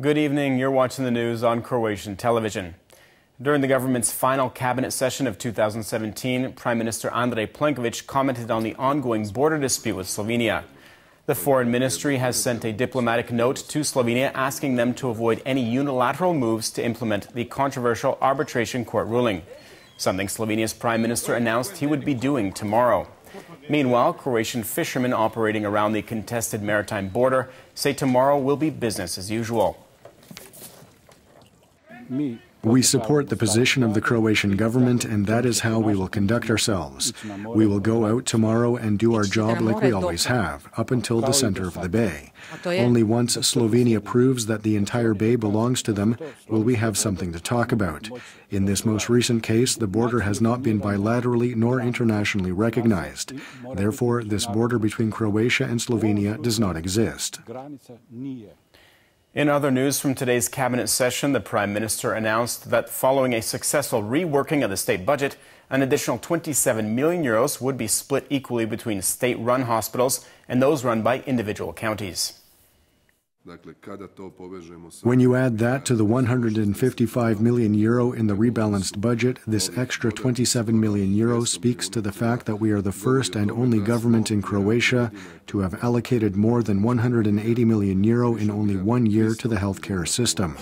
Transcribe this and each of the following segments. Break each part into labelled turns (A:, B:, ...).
A: Good evening. You're watching the news on Croatian television. During the government's final cabinet session of 2017, Prime Minister Andrej Plenković commented on the ongoing border dispute with Slovenia. The Foreign Ministry has sent a diplomatic note to Slovenia asking them to avoid any unilateral moves to implement the controversial arbitration court ruling, something Slovenia's Prime Minister announced he would be doing tomorrow. Meanwhile, Croatian fishermen operating around the contested maritime border say tomorrow will be business as usual.
B: We support the position of the Croatian government, and that is how we will conduct ourselves. We will go out tomorrow and do our job like we always have, up until the center of the bay. Only once Slovenia proves that the entire bay belongs to them will we have something to talk about. In this most recent case, the border has not been bilaterally nor internationally recognized. Therefore, this border between Croatia and Slovenia does not exist.
A: In other news from today's cabinet session, the Prime Minister announced that following a successful reworking of the state budget, an additional 27 million euros would be split equally between state-run hospitals and those run by individual counties.
B: When you add that to the 155 million euro in the rebalanced budget, this extra 27 million euro speaks to the fact that we are the first and only government in Croatia to have allocated more than 180 million euro in only 1 year to the healthcare system.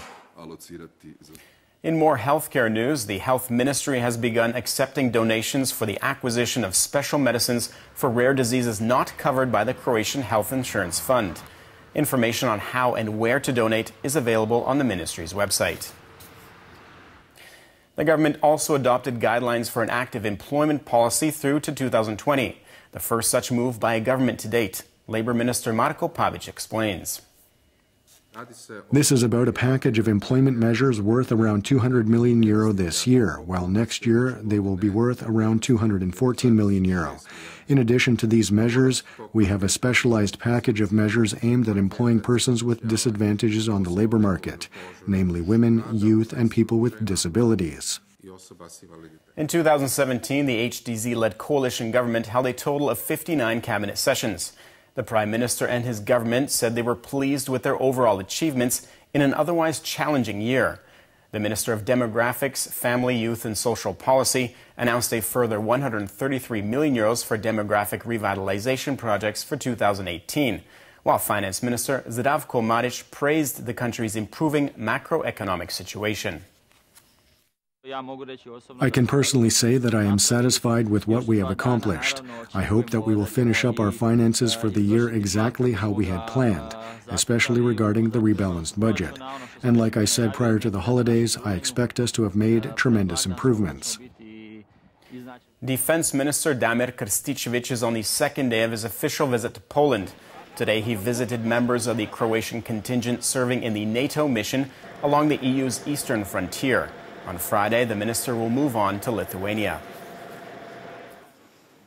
A: In more healthcare news, the Health Ministry has begun accepting donations for the acquisition of special medicines for rare diseases not covered by the Croatian Health Insurance Fund. Information on how and where to donate is available on the ministry's website. The government also adopted guidelines for an active employment policy through to 2020, the first such move by a government to date. Labor Minister Marko Pavić explains.
B: This is about a package of employment measures worth around 200 million euro this year, while next year they will be worth around 214 million euro. In addition to these measures, we have a specialized package of measures aimed at employing persons with disadvantages on the labor market, namely women, youth, and people with disabilities.
A: In 2017, the HDZ-led coalition government held a total of 59 cabinet sessions. The Prime Minister and his government said they were pleased with their overall achievements in an otherwise challenging year. The Minister of Demographics, Family, Youth and Social Policy announced a further 133 million euros for demographic revitalization projects for 2018, while Finance Minister Zdravko Marić praised the country's improving macroeconomic situation.
B: I can personally say that I am satisfied with what we have accomplished. I hope that we will finish up our finances for the year exactly how we had planned, especially regarding the rebalanced budget. And like I said prior to the holidays, I expect us to have made tremendous improvements.
A: Defense Minister Damir Krstičević is on the second day of his official visit to Poland. Today he visited members of the Croatian contingent serving in the NATO mission along the EU's eastern frontier. On Friday, the minister will move on to Lithuania.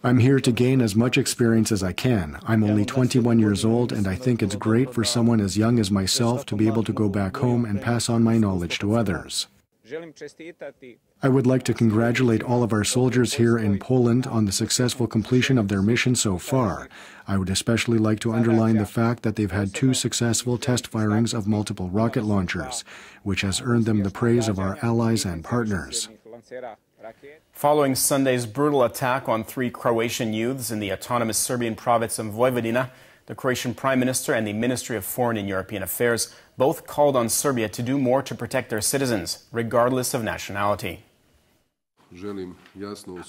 B: I'm here to gain as much experience as I can. I'm only 21 years old, and I think it's great for someone as young as myself to be able to go back home and pass on my knowledge to others. I would like to congratulate all of our soldiers here in Poland on the successful completion of their mission so far. I would especially like to underline the fact that they've had 2 successful test firings of multiple rocket launchers, which has earned them the praise of our allies and partners.
A: Following Sunday's brutal attack on 3 Croatian youths in the autonomous Serbian province of Vojvodina, the Croatian Prime Minister and the Ministry of Foreign and European Affairs both called on Serbia to do more to protect their citizens, regardless of nationality.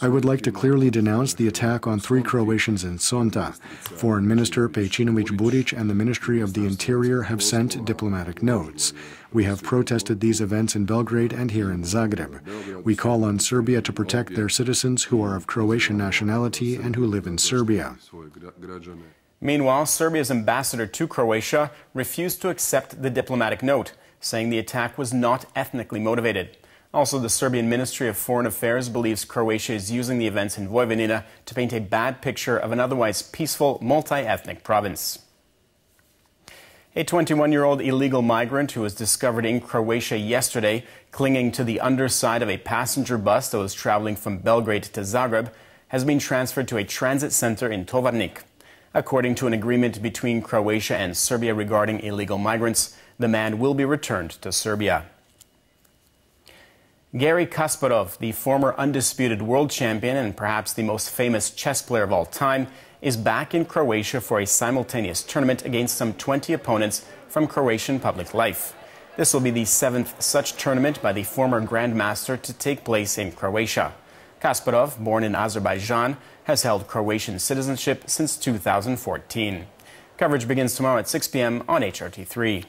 B: I would like to clearly denounce the attack on 3 Croatians in Sonta. Foreign Minister Pejčinović Burić and the Ministry of the Interior have sent diplomatic notes. We have protested these events in Belgrade and here in Zagreb. We call on Serbia to protect their citizens who are of Croatian nationality and who live in Serbia.
A: Meanwhile, Serbia's ambassador to Croatia refused to accept the diplomatic note, saying the attack was not ethnically motivated. Also, the Serbian Ministry of Foreign Affairs believes Croatia is using the events in Vojvodina to paint a bad picture of an otherwise peaceful, multi-ethnic province. A 21-year-old illegal migrant who was discovered in Croatia yesterday clinging to the underside of a passenger bus that was traveling from Belgrade to Zagreb has been transferred to a transit center in Tovarnik. According to an agreement between Croatia and Serbia regarding illegal migrants, The man will be returned to Serbia. Garry Kasparov, the former undisputed world champion and perhaps the most famous chess player of all time, is back in Croatia for a simultaneous tournament against some 20 opponents from Croatian public life. This will be the 7th such tournament by the former Grandmaster to take place in Croatia. Kasparov, born in Azerbaijan, has held Croatian citizenship since 2014. Coverage begins tomorrow at 6 p.m. on HRT3.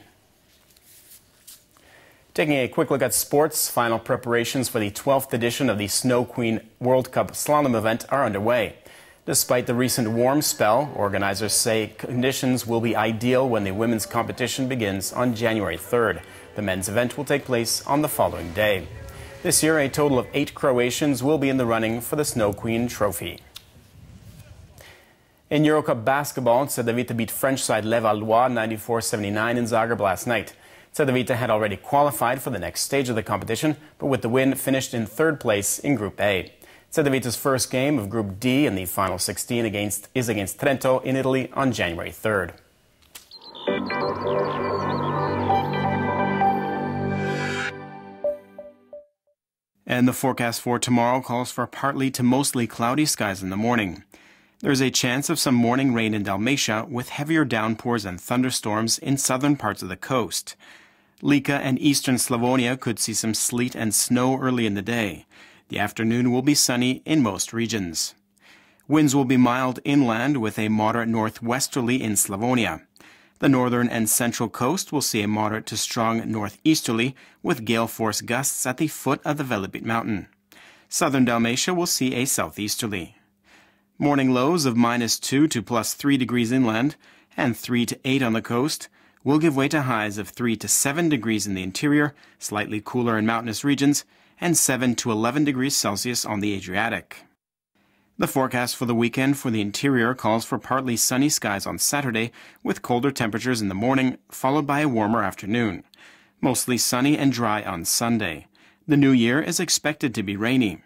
A: Taking a quick look at sports, final preparations for the 12th edition of the Snow Queen World Cup slalom event are underway. Despite the recent warm spell, organizers say conditions will be ideal when the women's competition begins on January 3rd. The men's event will take place on the following day. This year, a total of 8 Croatians will be in the running for the Snow Queen trophy. In Eurocup basketball, Cedevita beat French side Levallois 94-79 in Zagreb last night. Cedevita had already qualified for the next stage of the competition, but with the win finished in 3rd place in Group A. Cedevita's first game of Group D in the final 16 is against Trento in Italy on January 3rd. And the forecast for tomorrow calls for partly to mostly cloudy skies in the morning. There's a chance of some morning rain in Dalmatia with heavier downpours and thunderstorms in southern parts of the coast. Lika and eastern Slavonia could see some sleet and snow early in the day. The afternoon will be sunny in most regions. Winds will be mild inland with a moderate northwesterly in Slavonia. The northern and central coast will see a moderate to strong northeasterly with gale-force gusts at the foot of the Velebit mountain. Southern Dalmatia will see a southeasterly. Morning lows of -2 to +3 degrees inland and 3 to 8 on the coast will give way to highs of 3 to 7 degrees in the interior, slightly cooler in mountainous regions, and 7 to 11 degrees Celsius on the Adriatic. The forecast for the weekend for the interior calls for partly sunny skies on Saturday with colder temperatures in the morning, followed by a warmer afternoon. Mostly sunny and dry on Sunday. The new year is expected to be rainy.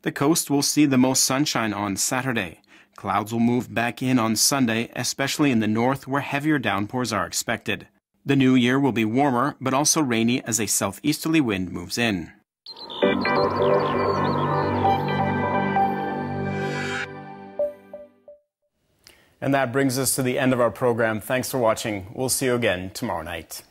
A: The coast will see the most sunshine on Saturday. Clouds will move back in on Sunday, especially in the north where heavier downpours are expected. The new year will be warmer, but also rainy as a southeasterly wind moves in. And that brings us to the end of our program. Thanks for watching. We'll see you again tomorrow night.